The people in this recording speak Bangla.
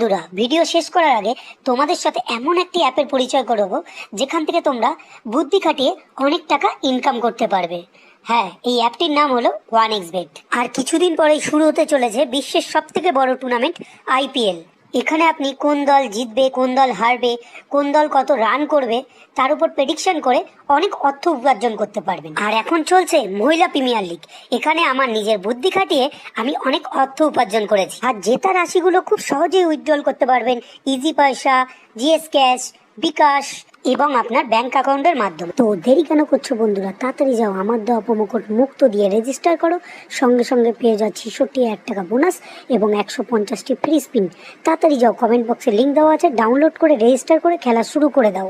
বন্ধুরা, ভিডিও শেষ করার আগে তোমাদের সাথে এমন একটি অ্যাপের পরিচয় করাবো যেখান থেকে তোমরা বুদ্ধি খাটিয়ে অনেক টাকা ইনকাম করতে পারবে। হ্যাঁ, এই অ্যাপটির নাম হলো 1xBet। আর কিছুদিন পরেই শুরু হতে চলেছে বিশ্বের সবথেকে বড় টুর্নামেন্ট আইপিএল। এখানে আপনি কোন দল জিতবে, কোন দল হারবে, কোন দল কত রান করবে তার উপর প্রেডিকশন করে অনেক অর্থ উপার্জন করতে পারবেন। আর এখন চলছে মহিলা প্রিমিয়ার লিগ। এখানে আমার নিজের বুদ্ধি খাটিয়ে আমি অনেক অর্থ উপার্জন করেছি। আর জেতা রাশিগুলো খুব সহজেই উইথড্রল করতে পারবেন ইজি পয়সা, জিএস ক্যাশ, বিকাশ এবং আপনার ব্যাংক অ্যাকাউন্টের মাধ্যমে। তো দেরি কেন করছো বন্ধুরা, তাড়াতাড়ি যাও আমার দেওয়া প্রোমো কোড মুক্ত দিয়ে রেজিস্টার করো। সঙ্গে সঙ্গে পেয়ে যাচ্ছি 66,000 টাকা বোনাস এবং 150টি ফ্রি স্পিন। তাড়াতাড়ি যাও, কমেন্ট বক্সে লিঙ্ক দেওয়া আছে, ডাউনলোড করে রেজিস্টার করে খেলা শুরু করে দাও।